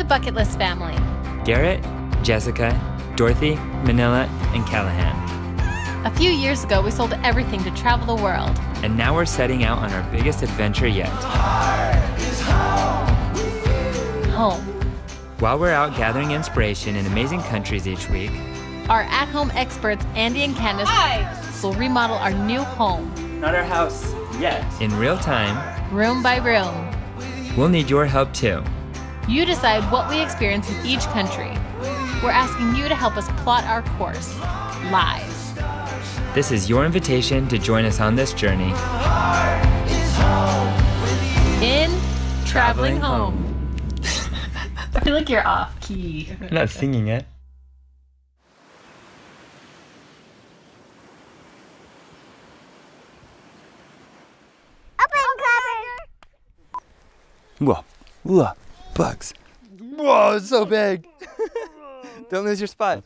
the Bucket List family. Garrett, Jessica, Dorothy, Manila, and Callahan. A few years ago, we sold everything to travel the world. And now we're setting out on our biggest adventure yet. Home. While we're out gathering inspiration in amazing countries each week, Our at-home experts, Andy and Candis, will remodel our new home. Not our house yet. in real time, Room by room. we'll need your help too. You decide what we experience in each country. We're asking you to help us plot our course, live. This is your invitation to join us on this journey. In Traveling Home. I feel like you're off key. I'm not singing it. Whoa, look, bugs. Whoa, it's so big. Don't lose your spot.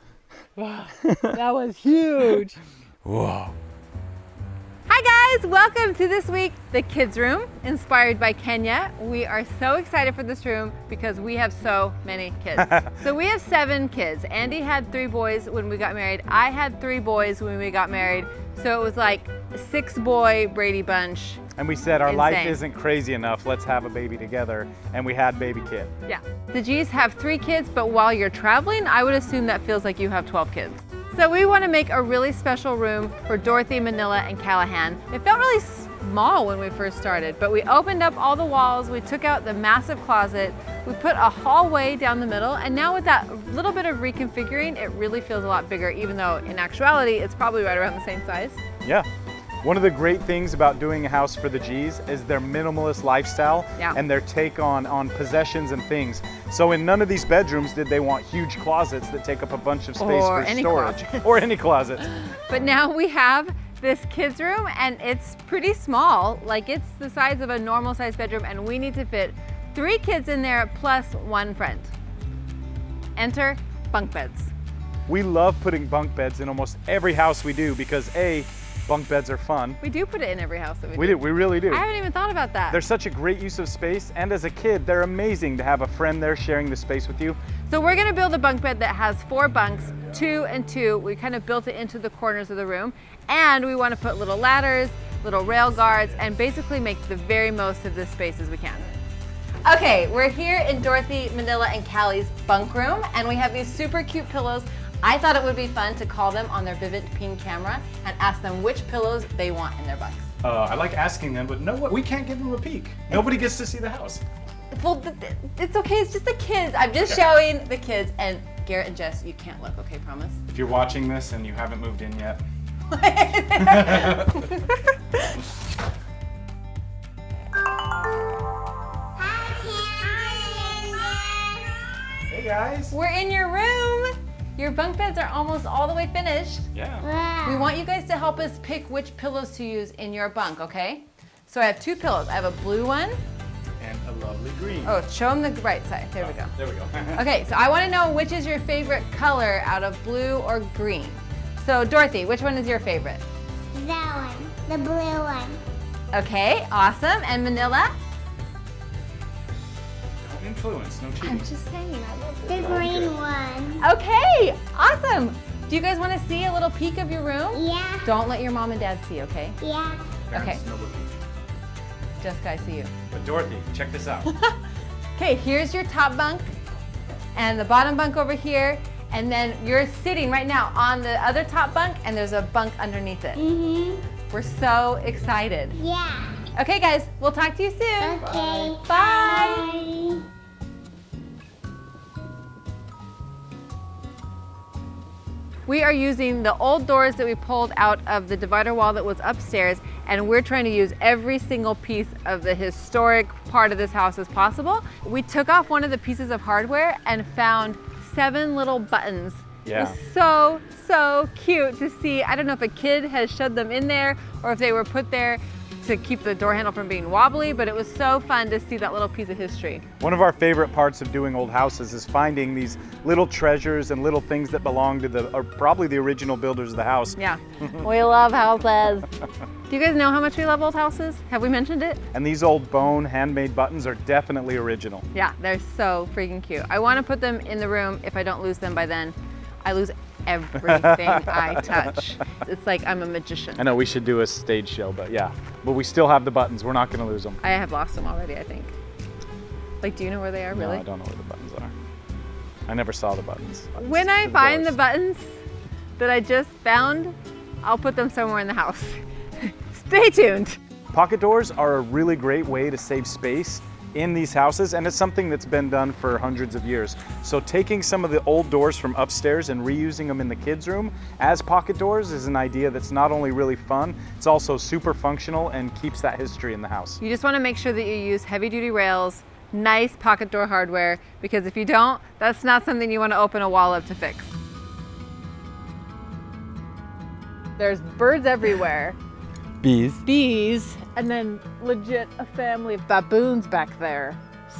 That was huge. Whoa. Hi guys, welcome to this week, the kids room, inspired by Kenya. We are so excited for this room because we have so many kids. So we have 7 kids. Andy had 3 boys when we got married. I had 3 boys when we got married. So it was like a 6-boy Brady Bunch. And we said our life Insane. isn't crazy enough, let's have a baby together. And we had baby kid. Yeah. The G's have 3 kids, but while you're traveling, I would assume that feels like you have 12 kids. So we want to make a really special room for Dorothy, Manila, and Callahan. It felt really small when we first started, but we opened up all the walls, we took out the massive closet, we put a hallway down the middle, and now with that little bit of reconfiguring, it really feels a lot bigger, even though in actuality, it's probably right around the same size. Yeah. One of the great things about doing a house for the G's is their minimalist lifestyle and their take on possessions and things. So in none of these bedrooms did they want huge closets that take up a bunch of space Or for any storage. closets. Or any closets. But now we have this kids room and it's pretty small, like it's the size of a normal size bedroom, and we need to fit 3 kids in there plus 1 friend. Enter bunk beds. We love putting bunk beds in almost every house we do because A, bunk beds are fun. We do put it in every house that We do, we really do. I haven't even thought about that. They're such a great use of space, and as a kid, they're amazing to have a friend there sharing the space with you. So we're gonna build a bunk bed that has 4 bunks, 2 and 2. We kind of built it into the corners of the room. And we wanna put little ladders, little rail guards, and basically make the very most of this space as we can. Okay, we're here in Dorothy, Manila, and Callie's bunk room, and we have these super cute pillows. I thought it would be fun to call them on their Vivid Pin camera and ask them which pillows they want in their bunks. I like asking them, but no, we can't give them a peek. Nobody gets to see the house. Well, it's okay, it's just the kids. I'm just showing the kids, and Garrett and Jess, you can't look, okay, promise? If you're watching this and you haven't moved in yet. Hey guys. We're in your room. Your bunk beds are almost all the way finished. Yeah. We want you guys to help us pick which pillows to use in your bunk, okay? So I have 2 pillows. I have a blue one. And a lovely green. Oh, show them the right side. There we go. There we go. Okay, so I want to know which is your favorite color out of blue or green. So Dorothy, which one is your favorite? That one, the blue one. Okay, awesome. And Manila? Don't influence, no cheating. I'm just saying, I love The green one. Okay, awesome. Do you guys want to see a little peek of your room? Yeah. Don't let your mom and dad see, okay? Yeah. Okay. No looking. Jessica, I see you. But Dorothy, check this out. Okay, here's your top bunk and the bottom bunk over here. And then you're sitting right now on the other top bunk and there's a bunk underneath it. Mm-hmm. We're so excited. Yeah. Okay guys, we'll talk to you soon. Okay. Bye. Bye. We are using the old doors that we pulled out of the divider wall that was upstairs, and we're trying to use every single piece of the historic part of this house as possible. We took off one of the pieces of hardware and found 7 little buttons. Yeah. It was so cute to see. I don't know if a kid has shoved them in there or if they were put there, to keep the door handle from being wobbly, but it was so fun to see that little piece of history. One of our favorite parts of doing old houses is finding these little treasures and little things that belong to probably the original builders of the house. Yeah, we love houses. Do you guys know how much we love old houses? Have we mentioned it? And these old bone handmade buttons are definitely original. Yeah, they're so freaking cute. I want to put them in the room. If I don't lose them by then, I lose everything I touch. It's like I'm a magician. I know we should do a stage show, but yeah. But we still have the buttons. We're not going to lose them. I have lost them already, I think. Like, do you know where they are, really? No, I don't know where the buttons are. I never saw the buttons. When I find the buttons that I just found, I'll put them somewhere in the house. Stay tuned. Pocket doors are a really great way to save space in these houses, and it's something that's been done for hundreds of years. So taking some of the old doors from upstairs and reusing them in the kids' room as pocket doors is an idea that's not only really fun, it's also super functional and keeps that history in the house. You just want to make sure that you use heavy-duty rails, nice pocket door hardware, because if you don't, that's not something you want to open a wall up to fix. There's birds everywhere. Bees, and then legit a family of baboons back there.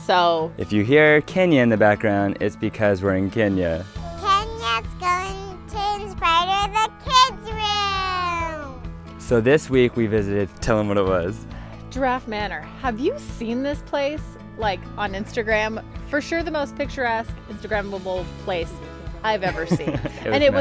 So If you hear Kenya in the background, it's because we're in Kenya. Kenya's going to inspire the kids' room. So this week we visited, tell them what it was. Giraffe Manor. Have you seen this place? Like on Instagram? For sure the most picturesque, Instagrammable place I've ever seen. It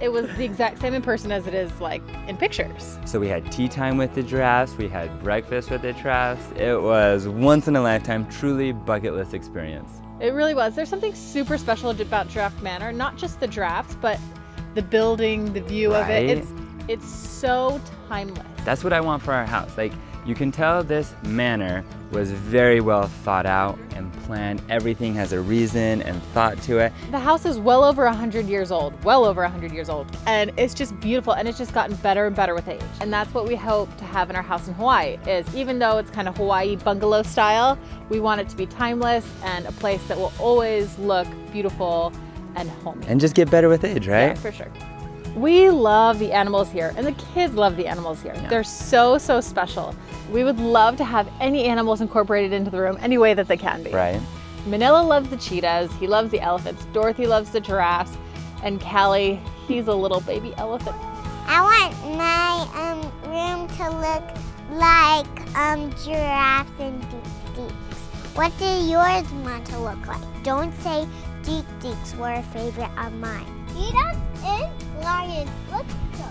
was the exact same in person as it is like in pictures. So we had tea time with the giraffes, we had breakfast with the giraffes. It was once in a lifetime, truly bucket list experience. It really was. There's something super special about Giraffe Manor, not just the giraffes, but the building, the view of it. It's so timeless. That's what I want for our house. Like, you can tell this manor was very well thought out and planned. Everything has a reason and thought to it. The house is well over 100 years old, well over 100 years old. And it's just beautiful, and it's just gotten better and better with age. And that's what we hope to have in our house in Hawaii, is even though it's kind of Hawaii bungalow style, we want it to be timeless and a place that will always look beautiful and homey. And just get better with age, right? Yeah, for sure. We love the animals here, and the kids love the animals here. Yeah. They're so, so special. We would love to have any animals incorporated into the room any way that they can be. Right. Manila loves the cheetahs, he loves the elephants, Dorothy loves the giraffes, and Callie, he's a little baby elephant. I want my room to look like giraffes and deeks. What do yours want to look like? Don't say deeks were a favorite of mine. Cheetahs and lions, let's go.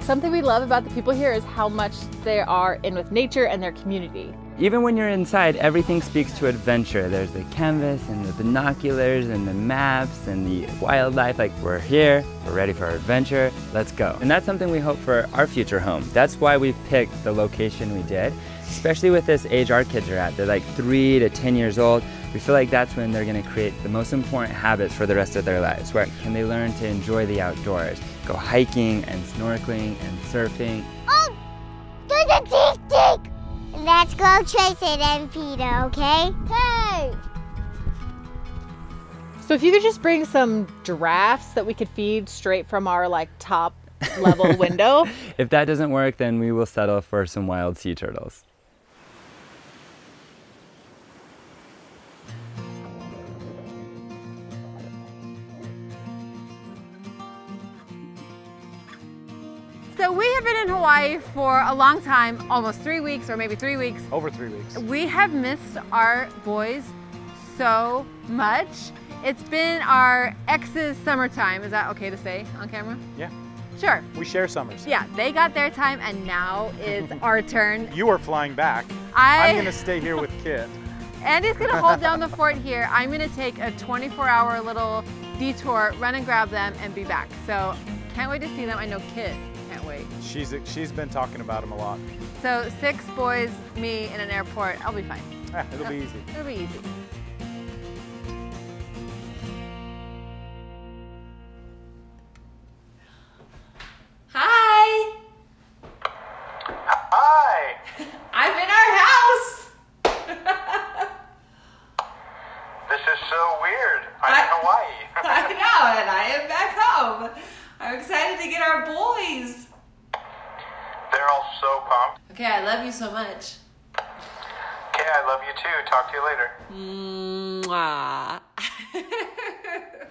Something we love about the people here is how much they are in with nature and their community. Even when you're inside, everything speaks to adventure. There's the canvas and the binoculars and the maps and the wildlife. Like, we're here, we're ready for our adventure, let's go. And that's something we hope for our future home. That's why we picked the location we did, especially with this age our kids are at. They're like 3 to 10 years old. We feel like that's when they're gonna create the most important habits for the rest of their lives, where can they learn to enjoy the outdoors, go hiking and snorkeling and surfing. Oh, there's a deek! Let's go chase it and feed it, okay? Okay. So if you could just bring some giraffes that we could feed straight from our like top level window. If that doesn't work, then we will settle for some wild sea turtles. So we have been in Hawaii for a long time, almost 3 weeks or maybe 3 weeks. Over 3 weeks. We have missed our boys so much. It's been our ex's summertime. Is that okay to say on camera? Yeah. Sure. We share summers. Yeah, they got their time and now it's our turn. You are flying back. I'm gonna stay here with Kit. Andy's gonna hold down the fort here. I'm gonna take a 24-hour little detour, run and grab them and be back. So can't wait to see them. I know Kit can't wait. She's been talking about them a lot. So 6 boys, me in an airport, I'll be fine. It'll be easy. It'll be easy. Hi! Hi! I'm in our house! This is so weird. I'm in Hawaii. I know, and I am back home. I'm excited to get our boys. They're They're all so pumped. Okay, I love you so much. Okay, I love you too. Talk to you later. Mwah.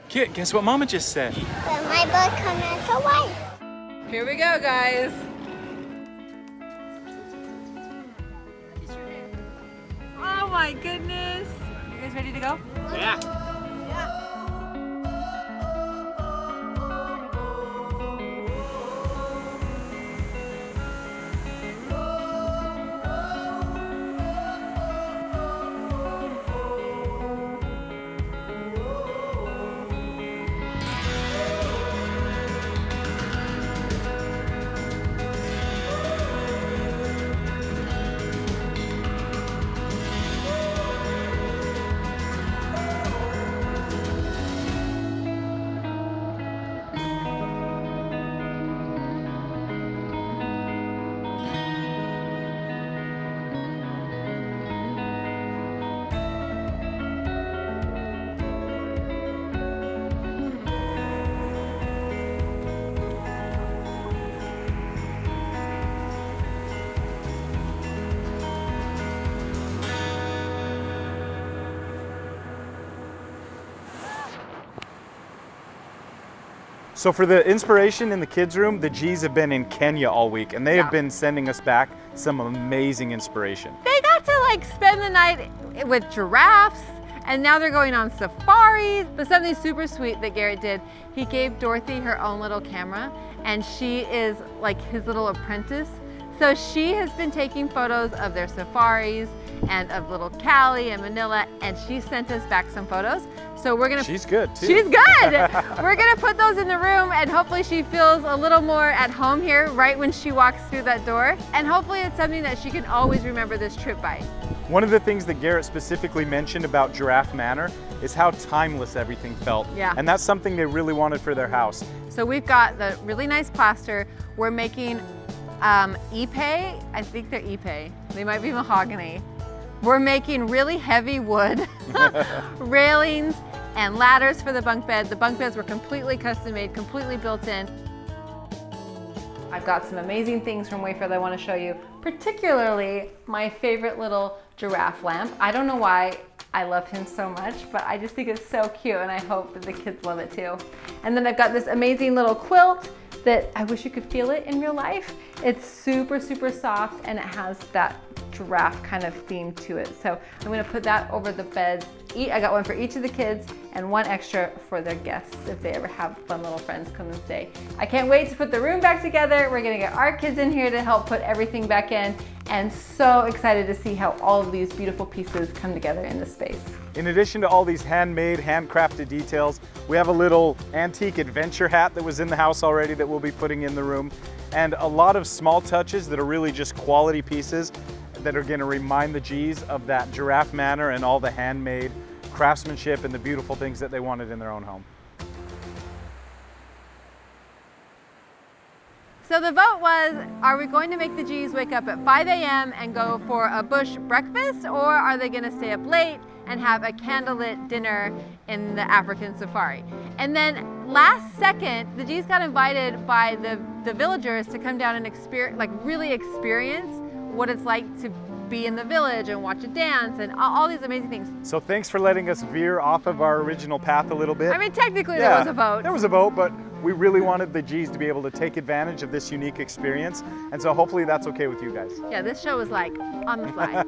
Kit, guess what Mama just said? But my book comes as a wife. Here we go, guys. Oh my goodness. You guys ready to go? Yeah. So for the inspiration in the kids' room, the G's have been in Kenya all week, and they have been sending us back some amazing inspiration. They got to like spend the night with giraffes, and now they're going on safaris. But something super sweet that Garrett did, he gave Dorothy her own little camera, and she is like his little apprentice. So she has been taking photos of their safaris and of little Callie and Manila, and she sent us back some photos. So we're gonna— She's good too. She's good! We're gonna put those in the room, and hopefully she feels a little more at home here right when she walks through that door. And hopefully it's something that she can always remember this trip by. One of the things that Garrett specifically mentioned about Giraffe Manor is how timeless everything felt. Yeah. And that's something they really wanted for their house. So we've got the really nice plaster. We're making Ipe, I think they're Ipe. They might be mahogany. We're making really heavy wood railings and ladders for the bunk bed. The bunk beds were completely custom made, completely built in. I've got some amazing things from Wayfair that I want to show you, particularly my favorite little giraffe lamp. I don't know why I love him so much, but I just think it's so cute, and I hope that the kids love it too. And then I've got this amazing little quilt that I wish you could feel it in real life. It's super, super soft, and it has that giraffe kind of theme to it. So I'm gonna put that over the beds. I got one for each of the kids and one extra for their guests if they ever have fun little friends come and stay. I can't wait to put the room back together. We're gonna get our kids in here to help put everything back in, and so excited to see how all of these beautiful pieces come together in this space. In addition to all these handmade, handcrafted details, we have a little antique adventure hat that was in the house already that we'll be putting in the room, and a lot of small touches that are really just quality pieces that are gonna remind the G's of that Giraffe Manor and all the handmade craftsmanship and the beautiful things that they wanted in their own home. So the vote was, are we going to make the G's wake up at 5 a.m. and go for a bush breakfast, or are they gonna stay up late and have a candlelit dinner in the African safari? And then last second, the G's got invited by the villagers to come down and really experience what it's like to be in the village and watch a dance and all these amazing things. So thanks for letting us veer off of our original path a little bit. I mean, technically there was a vote. There was a vote, but we really wanted the G's to be able to take advantage of this unique experience, and so hopefully that's okay with you guys. Yeah, this show is like on the fly.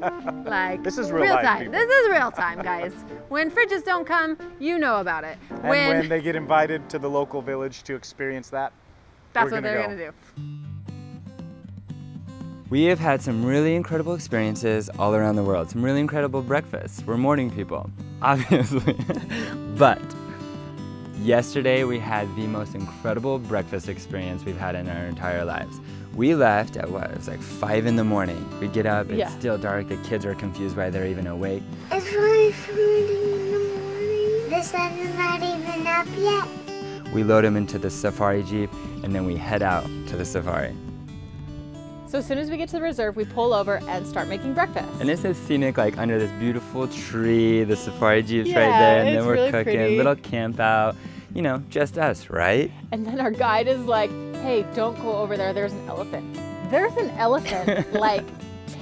Like this is real life, time. people. This is real time, guys. When fridges don't come, you know about it. And when they get invited to the local village to experience that, that's what they're gonna do. We have had some really incredible experiences all around the world, some really incredible breakfasts. We're morning people, obviously. But yesterday we had the most incredible breakfast experience we've had in our entire lives. We left at what? It was like 5 in the morning. We get up, it's still dark, the kids are confused why they're even awake. It's 5:30 in the morning. The sun is not even up yet. We load them into the safari Jeep and then we head out to the safari. So as soon as we get to the reserve, we pull over and start making breakfast. And this is scenic, like under this beautiful tree, the safari Jeep's right there, and then we're really cooking, pretty. Little camp out, you know, just us, right? And then our guide is like, hey, don't go over there, there's an elephant. There's an elephant like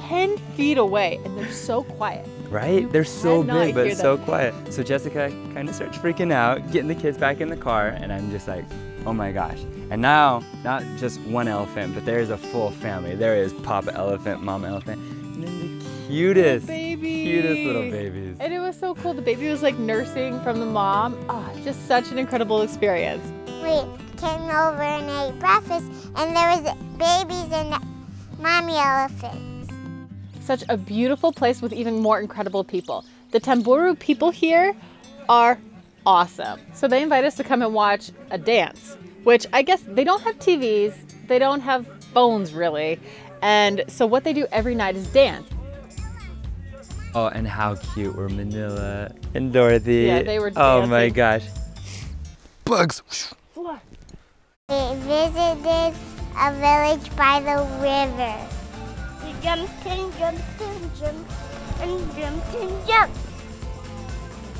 10 feet away, and they're so quiet. Right? They're so big, but hear so quiet. So Jessica kind of starts freaking out, getting the kids back in the car, and I'm just like, oh my gosh. And now, not just one elephant, but there's a full family. There is Papa Elephant, Mama Elephant, and then the cutest little babies. And it was so cool. The baby was like nursing from the mom. Oh, just such an incredible experience. We came over and ate breakfast, and there was babies and mommy elephants. Such a beautiful place with even more incredible people. The Tamburu people here are awesome. So they invite us to come and watch a dance, which I guess they don't have TVs, they don't have phones really. And so what they do every night is dance. Oh, and how cute were Manila and Dorothy. Yeah, they were dancing. Oh my gosh. Bugs. We visited a village by the river. We jumped and jumped and jumped and jumped and jumped.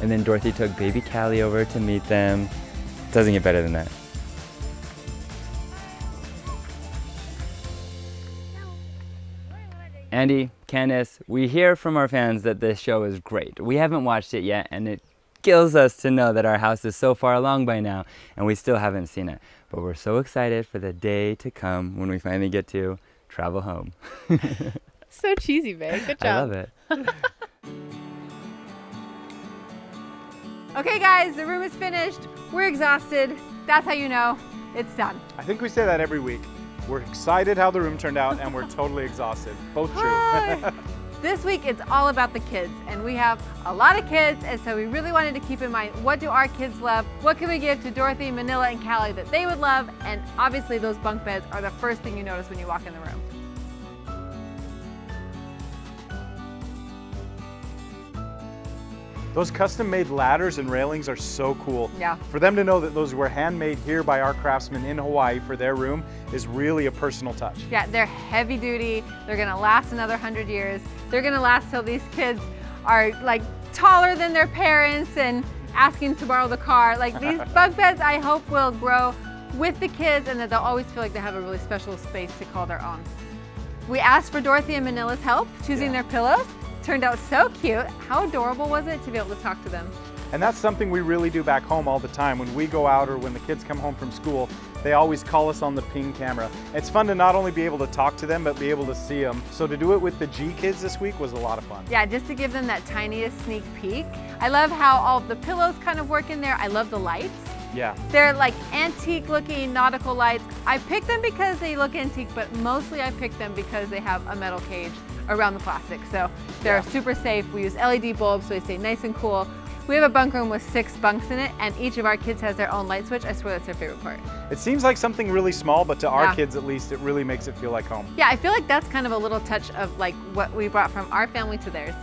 And then Dorothy took baby Callie over to meet them. Doesn't get better than that. Andy, Candis, we hear from our fans that this show is great. We haven't watched it yet, and it kills us to know that our house is so far along by now, and we still haven't seen it. But we're so excited for the day to come when we finally get to travel home. So cheesy, babe. Good job. I love it. Okay guys, the room is finished. We're exhausted. That's how you know it's done. I think we say that every week. We're excited how the room turned out, and we're totally exhausted. Both true. This week it's all about the kids, and we have a lot of kids, and so we really wanted to keep in mind, what do our kids love? What can we give to Dorothy, Manila, and Callie that they would love? And obviously those bunk beds are the first thing you notice when you walk in the room. Those custom-made ladders and railings are so cool. Yeah. For them to know that those were handmade here by our craftsmen in Hawaii for their room is really a personal touch. Yeah, they're heavy duty. They're gonna last another 100 years. They're gonna last till these kids are like taller than their parents and asking to borrow the car. Like these bunk beds, I hope will grow with the kids and that they'll always feel like they have a really special space to call their own. We asked for Dorothy and Manila's help choosing their pillows. Turned out so cute. How adorable was it to be able to talk to them? And that's something we really do back home all the time. When we go out or when the kids come home from school, they always call us on the ping camera. It's fun to not only be able to talk to them, but be able to see them. So to do it with the G kids this week was a lot of fun. Yeah, just to give them that tiniest sneak peek. I love how all of the pillows kind of work in there. I love the lights. Yeah. They're like antique looking nautical lights. I picked them because they look antique, but mostly I picked them because they have a metal cage around the plastic. So they're super safe. We use LED bulbs so they stay nice and cool. We have a bunk room with 6 bunks in it, and each of our kids has their own light switch. I swear that's their favorite part. It seems like something really small, but to our kids at least, it really makes it feel like home. Yeah, I feel like that's kind of a little touch of like what we brought from our family to theirs.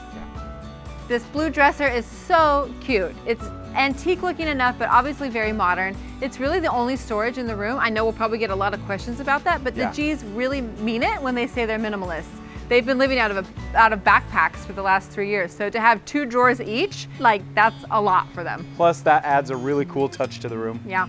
This blue dresser is so cute. It's antique looking enough, but obviously very modern. It's really the only storage in the room. I know we'll probably get a lot of questions about that, but the G's really mean it when they say they're minimalists. They've been living out of backpacks for the last 3 years. So to have 2 drawers each, like that's a lot for them. Plus that adds a really cool touch to the room. Yeah.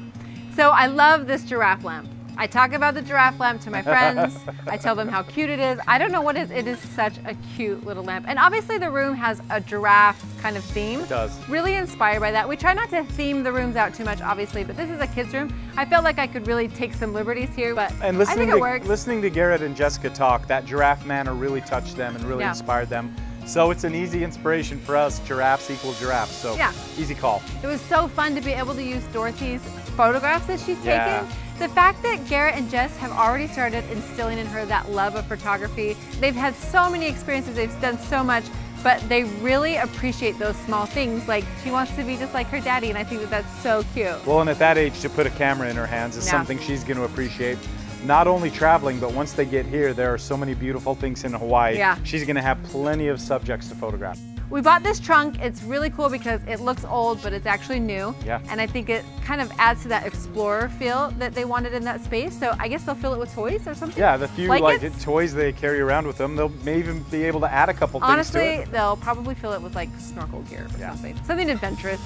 So I love this giraffe lamp. I talk about the giraffe lamp to my friends. I tell them how cute it is. I don't know what it is. It is such a cute little lamp. And obviously the room has a giraffe kind of theme. It does. Really inspired by that. We try not to theme the rooms out too much, obviously, but this is a kid's room. I felt like I could really take some liberties here, but I think it works. Listening to Garrett and Jessica talk, that Giraffe Manor really touched them and really inspired them. So it's an easy inspiration for us. Giraffes equal giraffes, so easy call. It was so fun to be able to use Dorothy's photographs that she's taken. The fact that Garrett and Jess have already started instilling in her that love of photography. They've had so many experiences, they've done so much, but they really appreciate those small things. Like she wants to be just like her daddy, and I think that that's so cute. Well, and at that age, to put a camera in her hands is something she's going to appreciate. Not only traveling, but once they get here, there are so many beautiful things in Hawaii. She's going to have plenty of subjects to photograph. We bought this trunk. It's really cool because it looks old, but it's actually new. And I think it kind of adds to that explorer feel that they wanted in that space. So I guess they'll fill it with toys or something. Yeah, the few toys they carry around with them, they'll may even be able to add a couple things to it. Honestly, they'll probably fill it with like snorkel gear or something. Something adventurous.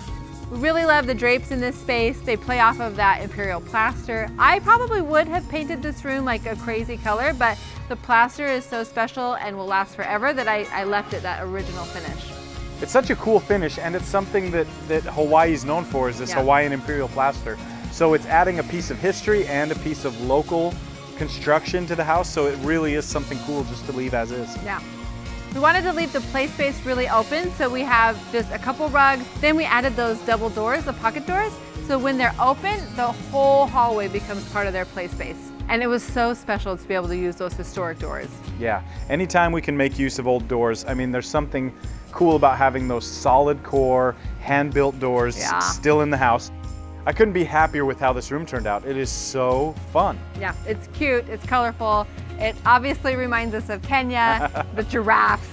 We really love the drapes in this space. They play off of that imperial plaster. I probably would have painted this room like a crazy color, but the plaster is so special and will last forever that I left it that original finish. It's such a cool finish, and it's something that Hawaii is known for, is this Hawaiian imperial plaster. So it's adding a piece of history and a piece of local construction to the house, so it really is something cool just to leave as is. Yeah. We wanted to leave the play space really open, so we have just a couple rugs. Then we added those double doors, the pocket doors, so when they're open, the whole hallway becomes part of their play space. And it was so special to be able to use those historic doors. Yeah, anytime we can make use of old doors, I mean, there's something cool about having those solid core, hand-built doors still in the house. I couldn't be happier with how this room turned out. It is so fun. Yeah, it's cute, it's colorful. It obviously reminds us of Kenya, the giraffes.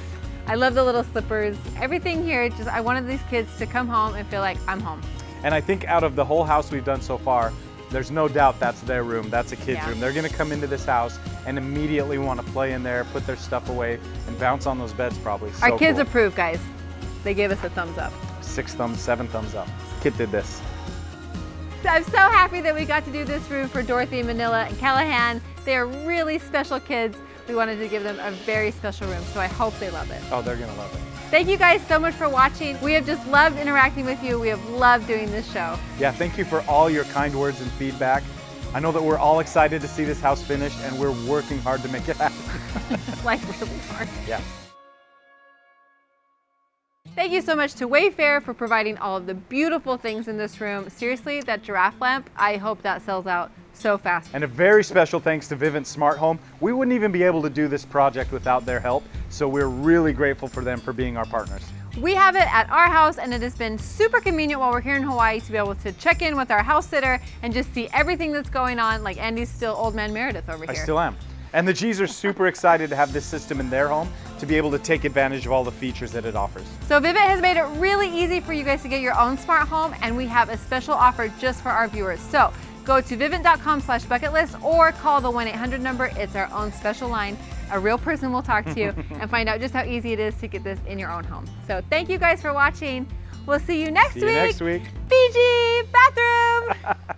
I love the little slippers. Everything here, just I wanted these kids to come home and feel like I'm home. And I think out of the whole house we've done so far, there's no doubt that's their room, that's a kid's room. They're gonna come into this house and immediately want to play in there, put their stuff away, and bounce on those beds probably. Our kids approve, guys. They gave us a thumbs up. 6 thumbs, 7 thumbs up. Kid did this. I'm so happy that we got to do this room for Dorothy, Manila, and Callahan. They are really special kids. We wanted to give them a very special room, so I hope they love it. Oh, they're gonna love it. Thank you guys so much for watching. We have just loved interacting with you. We have loved doing this show. Yeah, thank you for all your kind words and feedback. I know that we're all excited to see this house finished, and we're working hard to make it happen. Like really hard. Yeah. Thank you so much to Wayfair for providing all of the beautiful things in this room. Seriously, that giraffe lamp, I hope that sells out so fast. And a very special thanks to Vivint Smart Home. We wouldn't even be able to do this project without their help, so we're really grateful for them for being our partners. We have it at our house, and it has been super convenient while we're here in Hawaii to be able to check in with our house sitter and just see everything that's going on. Like Andy's still old man Meredith over here. I still am. And the G's are super excited to have this system in their home to be able to take advantage of all the features that it offers. So Vivint has made it really easy for you guys to get your own smart home, and we have a special offer just for our viewers. So go to vivint.com/bucketlist or call the 1-800 number. It's our own special line. A real person will talk to you and find out just how easy it is to get this in your own home. So thank you guys for watching. We'll see you next week. See you next week. Fiji bathroom.